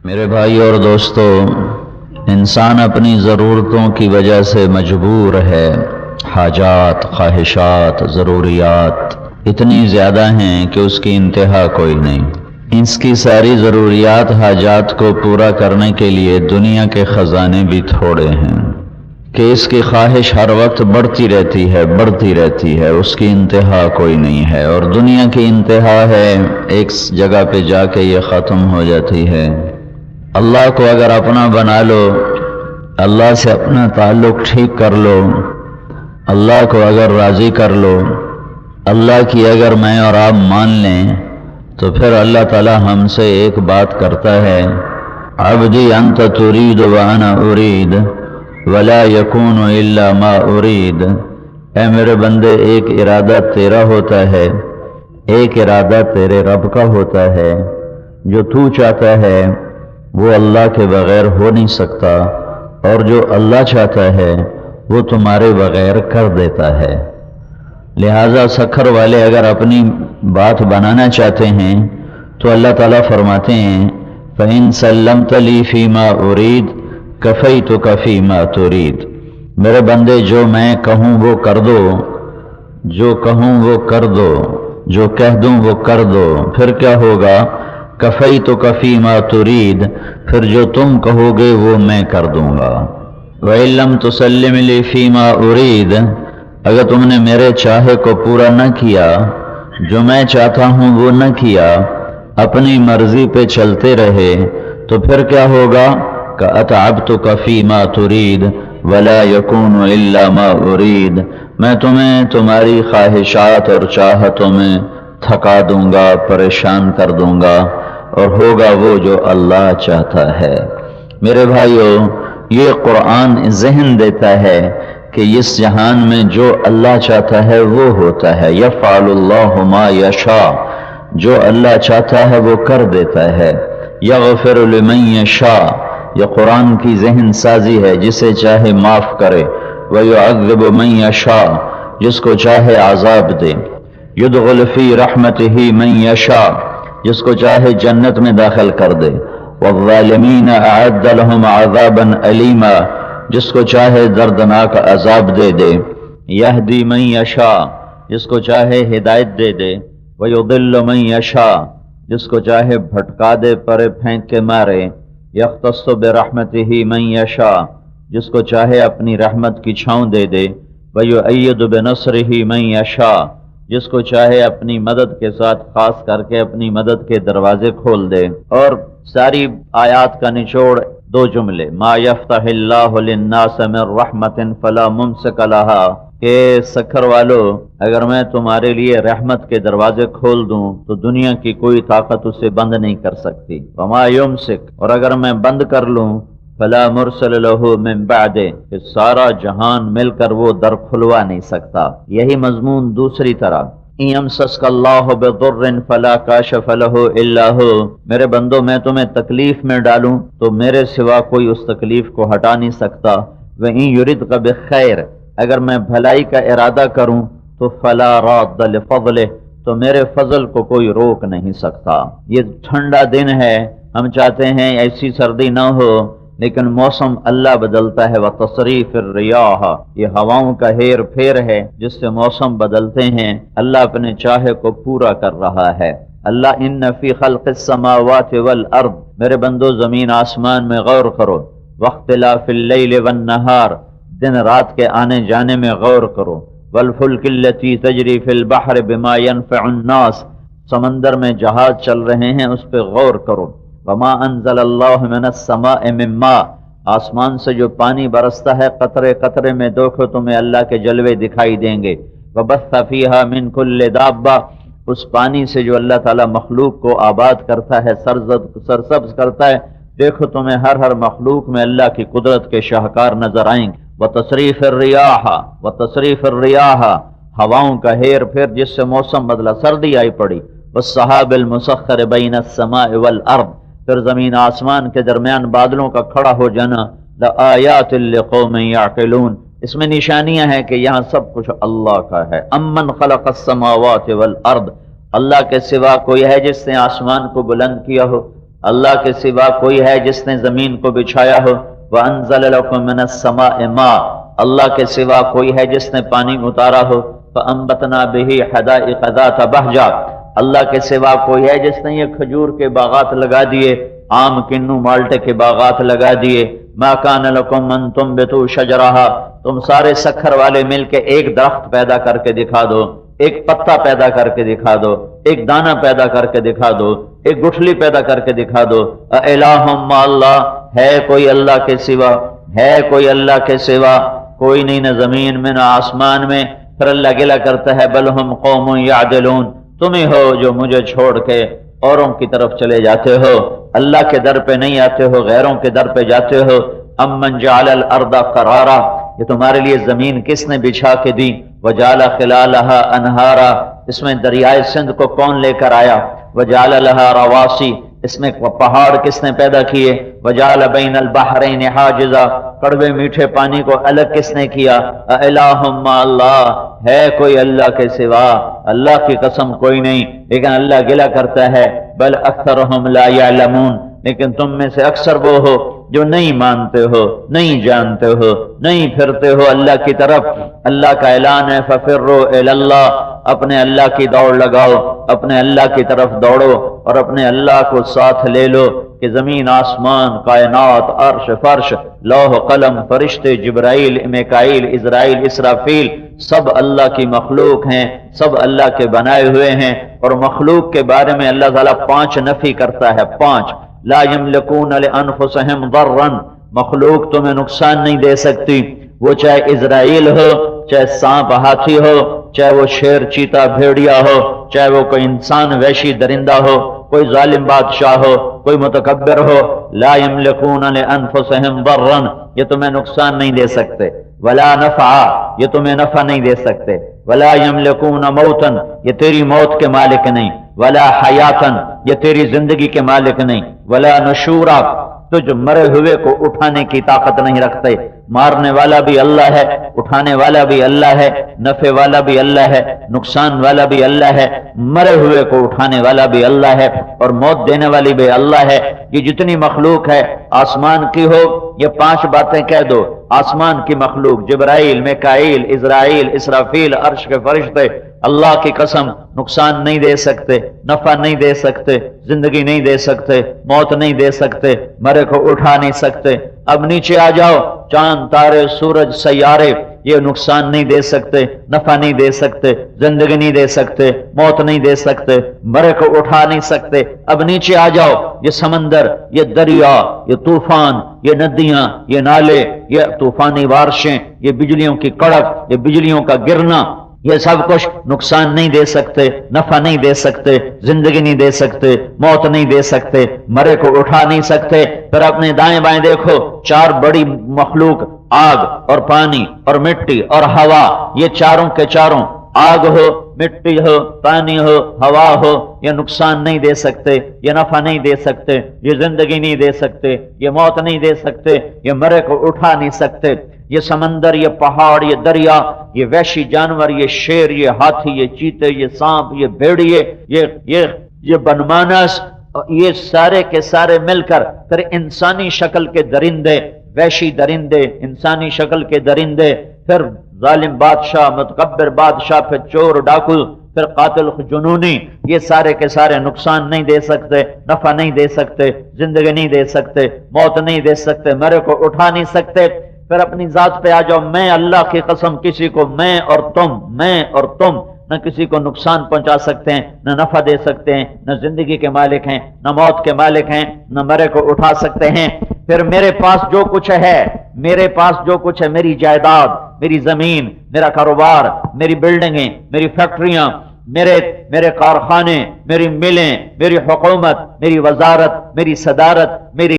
میرے بھائی اور دوستو، انسان اپنی ضرورتوں کی وجہ سے مجبور ہے۔ حاجات، خواہشات، ضروریات اتنی زیادہ ہیں کہ اس کی انتہا کوئی نہیں۔ اس کی ساری ضروریات، حاجات کو پورا کرنے کے لیے دنیا کے خزانے بھی تھوڑے ہیں کہ اس کی خواہش ہر وقت بڑھتی رہتی ہے، اس کی انتہا کوئی نہیں ہے۔ اور دنیا کی انتہا ہے ایک جگہ پہ جا کے یہ ختم ہو جاتی ہے۔ اللہ کو اگر اپنا بنا لو، اللہ سے اپنا تعلق ٹھیک کر لو، اللہ کو اگر راضی کر لو، اللہ کی اگر میں اور آپ مان لیں، تو پھر اللہ تعالی ہم سے ایک بات کرتا ہے، عبدی انت ترید وانا ارید ولا یکون الا ما ارید۔ اے میرے بندے، ایک ارادہ تیرا ہوتا ہے، ایک ارادہ تیرے رب کا ہوتا ہے۔ جو تو چاہتا ہے وہ اللہ کے بغیر ہو نہیں سکتا، اور جو اللہ چاہتا ہے وہ تمہارے بغیر کر دیتا ہے۔ لہذا سکھر والے اگر اپنی بات بنانا چاہتے ہیں تو اللہ تعالیٰ فرماتے ہیں، فَإِن سَلَّمْتَ لِي فِي مَا أُرِيدُ كَفَيْتُكَ فِي مَا تُرِيدُ۔ میرے بندے، جو میں کہوں وہ کر دو، جو کہوں وہ کر دو، جو کہہ دوں وہ کر دو، پھر کیا ہوگا؟ کفیتک فی ما ترید، پھر جو تم کہو گے وہ میں کر دوں گا۔ وَإِن لَّمْ تُسَلِّمْ لِي فِي مَا أُرِيدُ، اگر تم نے میرے چاہے کو پورا نہ کیا، جو میں چاہتا ہوں وہ نہ کیا، اپنی مرضی پہ چلتے رہے، تو پھر کیا ہوگا؟ کَأَتْعَبْتُكَ فِي مَا تُرِيدُ وَلَا يَكُونُ إِلَّا مَا أُرِيدُ۔ میں تمہیں تمہاری خواہشات اور چاہتوں میں تھکا دوں گا، پریشان کر دوں گا، اور ہوگا وہ جو اللہ چاہتا ہے۔ میرے بھائیو، یہ قرآن ذہن دیتا ہے کہ اس جہان میں جو اللہ چاہتا ہے وہ ہوتا ہے۔ یفعل اللہ ما یشاء، جو اللہ چاہتا ہے وہ کر دیتا ہے۔ یغفر لمن یشاء، یہ قرآن کی ذہن سازی ہے، جسے چاہے معاف کرے۔ ویعذب من یشاء، جس کو چاہے عذاب دے۔ یدخل فی رحمتہ من یشاء، جس کو چاہے جنت میں داخل کر دے۔ والظالمین اعد لهم عذابا علیما، جس کو چاہے دردناک عذاب دے دے۔ یہدی من یشاء، جس کو چاہے ہدایت دے دے۔ ویضل من یشاء، جس کو چاہے بھٹکا دے، پرے پھینک کے مارے۔ یختص برحمتہ من یشاء، جس کو چاہے اپنی رحمت کی چھاؤں دے دے۔ ویؤید بنصرہ من یشاء، جس کو چاہے اپنی مدد کے ساتھ خاص کر کے اپنی مدد کے دروازے کھول دے۔ اور ساری آیات کا نچوڑ دو جملے، ما یفتح اللہ للناس من رحمت فلا ممسک لہا، کہ سکھر والو، اگر میں تمہارے لیے رحمت کے دروازے کھول دوں تو دنیا کی کوئی طاقت اسے بند نہیں کر سکتی۔ وما یمسک، اور اگر میں بند کر لوں، فلا مرسل لہ من بعدہ، کہ سارا جہان مل کر وہ در کھلوا نہیں سکتا۔ یہی مضمون دوسری طرح، ان یمسسک اللہ بضر فلا کاشف لہ الا ہو، میرے بندو، میں تمہیں تکلیف میں ڈالوں تو میرے سوا کوئی اس تکلیف کو ہٹا نہیں سکتا۔ وَإِن یردک بخیر، اگر میں بھلائی کا ارادہ کروں تو فلا راد لفضلہ، تو میرے فضل کو کوئی روک نہیں سکتا۔ یہ ٹھنڈا دن ہے، ہم چاہتے ہیں ایسی سردی نہ ہو، لیکن موسم اللہ بدلتا ہے۔ وتصریف الریاح، یہ ہواؤں کا ہیر پھیر ہے جس سے موسم بدلتے ہیں۔ اللہ اپنے چاہے کو پورا کر رہا ہے۔ اللہ ان فی خلق السماوات والارض، میرے بندو زمین آسمان میں غور کرو۔ واختلاف اللیل والنہار، دن رات کے آنے جانے میں غور کرو۔ والفلک التی تجری فی البحر بما ینفع الناس، سمندر میں جہاز چل رہے ہیں اس پہ غور کرو۔ وما انزل اللہ من السماء من ماء، آسمان سے جو پانی برستا ہے قطرے قطرے میں دیکھو تمہیں اللہ کے جلوے دکھائی دیں گے۔ وبث فیہا من کل دابہ، اس پانی سے جو اللہ تعالی مخلوق کو آباد کرتا ہے، سرسبز کرتا ہے، دیکھو تمہیں ہر مخلوق میں اللہ کی قدرت کے شاہکار نظر آئیں گے۔ وتصریف الریاح، ہواؤں کا ہیر پھیر جس سے موسم بدلا، سردی آئی پڑی۔ والسحاب المسخر بین السماء والارض، پھر زمین آسمان کے درمیان بادلوں کا کھڑا ہو جانا۔ لآیات لقوم یعقلون، اس میں نشانیاں ہیں کہ یہاں سب کچھ اللہ کا ہے۔ امن خلق السماوات والارض، اللہ کے سوا کوئی ہے جس نے آسمان کو بلند کیا ہو؟ اللہ کے سوا کوئی ہے جس نے زمین کو بچھایا ہو؟ وَأَنزَلَ لَكُم مِّنَ السَّمَاءِ مَاءً، اللہ کے سوا کوئی ہے جس نے پانی اتارا ہو؟ فَأَنبَتْنَا بِهِ حَدَائِقَ ذَاتَ بَهْجَةٍ، اللہ کے سوا کوئی ہے جس نے یہ کھجور کے باغات لگا دیے، آم کنو مالٹے کے باغات لگا دیے۔ مَا كَانَ لَكُمْ أَن تُنبِتُوا شَجَرَهَا، تم سارے سکھر والے مل کے ایک درخت پیدا کر کے دکھا دو، ایک پتا پیدا کر کے دکھا دو، ایک دانہ پیدا کر کے دکھا دو، ایک گٹھلی پیدا کر کے دکھا دو۔ اَإِلَٰهٌ مَّعَ اللَّهِ، ہے کوئی اللہ کے سوا؟ ہے کوئی اللہ کے سوا؟ کوئی نہیں، نہ زمین میں نہ آسمان میں۔ پھر اللہ گلہ کرتا ہے بل ہم قوم یعدلون، تم ہی ہو جو مجھے چھوڑ کے اوروں کی طرف چلے جاتے ہو، اللہ کے در پہ نہیں آتے ہو، غیروں کے در پہ جاتے ہو۔ امن جعل الارض قرارا، یہ تمہارے لیے زمین کس نے بچھا کے دی؟ وجعل خلالها انہارا، اس میں دریائے سندھ کو کون لے کر آیا؟ وجعل لها رواسی، اس میں پہاڑ کس نے پیدا کیے؟ وجعل بین البحرین حاجزا، کڑوے میٹھے پانی کو الگ کس نے کیا؟ اِلٰہٌ مع اللہ، ہے کوئی اللہ کے سوا؟ اللہ کی قسم کوئی نہیں، لیکن اللہ گلہ کرتا ہے بل اکثرہم لا یعلمون، لیکن تم میں سے اکثر وہ ہو جو نہیں مانتے ہو، نہیں جانتے ہو، نہیں پھرتے ہو اللہ کی طرف۔ اللہ کا اعلان ہے ففروا الی اللہ، اپنے اللہ کی دوڑ لگاؤ، اپنے اللہ کی طرف دوڑو اور اپنے اللہ کو ساتھ لے لو کہ زمین آسمان کائنات عرش فرش لوح قلم فرشتے جبرائیل میکائیل اسرائیل اسرافیل سب اللہ کی مخلوق ہیں، سب اللہ کے بنائے ہوئے ہیں۔ اور مخلوق کے بارے میں اللہ تعالیٰ 5 نفی کرتا ہے، 5 لا یملکون لانفسہم ضرا، مخلوق تمہیں نقصان نہیں دے سکتی، وہ چاہے اسرائیل ہو، چاہے سانپ ہاتھی ہو، چاہے وہ شیر چیتا بھیڑیا ہو، چاہے وہ کوئی انسان وحشی درندہ ہو، کوئی ظالم بادشاہ ہو، کوئی متکبر ہو، لا یملکون لانفسہم ضرا، یہ تمہیں نقصان نہیں دے سکتے، ولا نفعا، یہ تمہیں نفع نہیں دے سکتے، ولا یملکون موتا، یہ تیری موت کے مالک نہیں، ولا حیاتا، یہ تیری زندگی کے مالک نہیں، ولا نشورا، تجھ مرے ہوئے کو اٹھانے کی طاقت نہیں رکھتے۔ مارنے والا بھی اللہ ہے، اٹھانے والا بھی اللہ ہے، نفع والا بھی اللہ ہے، نقصان والا بھی اللہ ہے، مرے ہوئے کو اٹھانے والا بھی اللہ ہے اور موت دینے والی بھی اللہ ہے۔ یہ جتنی مخلوق ہے آسمان کی ہو، یہ 5 باتیں کہہ دو، آسمان کی مخلوق جبرائیل میکائیل اسرائیل اسرافیل عرش کے فرشتے، اللہ کی قسم نقصان نہیں دے سکتے، نفع نہیں دے سکتے، زندگی نہیں دے سکتے، موت نہیں دے سکتے، مرے کو اٹھا نہیں سکتے۔ اب نیچے آ جاؤ، چاند تارے سورج سیارے یہ نقصان نہیں دے سکتے، نفع نہیں دے سکتے، زندگی نہیں دے سکتے، موت نہیں دے سکتے، مرے کو اٹھا نہیں سکتے۔ اب نیچے آ جاؤ، یہ سمندر، یہ دریا، یہ طوفان، یہ ندیاں، یہ نالے، یہ طوفانی بارشیں، یہ بجلیوں کی کڑک، یہ بجلیوں کا گرنا، یہ سب کچھ نقصان نہیں دے سکتے، نفع نہیں دے سکتے، زندگی نہیں دے سکتے، موت نہیں دے سکتے، مرے کو اٹھا نہیں سکتے۔ پھر اپنے دائیں بائیں دیکھو، 4 بڑی مخلوق، آگ اور پانی اور مٹی اور ہوا، یہ چاروں کے چاروں، آگ ہو، مٹی ہو، پانی ہو، ہوا ہو، یہ نقصان نہیں دے سکتے، یہ نفع نہیں دے سکتے، یہ زندگی نہیں دے سکتے، یہ موت نہیں دے سکتے، یہ مرے کو اٹھا نہیں سکتے۔ یہ سمندر، یہ پہاڑ، یہ دریا، یہ وحشی جانور، یہ شیر، یہ ہاتھی، یہ چیتے، یہ سانپ، یہ بھیڑیے، یہ بنمانس، یہ سارے کے سارے مل کر پھر انسانی شکل کے درندے، وحشی درندے، انسانی شکل کے درندے، پھر ظالم بادشاہ، متکبر بادشاہ، پھر چور ڈاکو، پھر قاتل جنونی، یہ سارے کے سارے نقصان نہیں دے سکتے، نفع نہیں دے سکتے، زندگی نہیں دے سکتے، موت نہیں دے سکتے، مرے کو اٹھا نہیں سکتے۔ پھر اپنی ذات پہ آ جاؤ، میں اللہ کی قسم کسی کو میں اور تم نہ کسی کو نقصان پہنچا سکتے ہیں، نہ نفع دے سکتے ہیں، نہ زندگی کے مالک ہیں، نہ موت کے مالک ہیں، نہ مرے کو اٹھا سکتے ہیں۔ پھر میرے پاس جو کچھ ہے، میری جائیداد، میری زمین، میرا کاروبار، میری بلڈنگیں، میری فیکٹریاں، میرے کارخانے، میری ملیں، میری حکومت، میری وزارت، میری صدارت، میری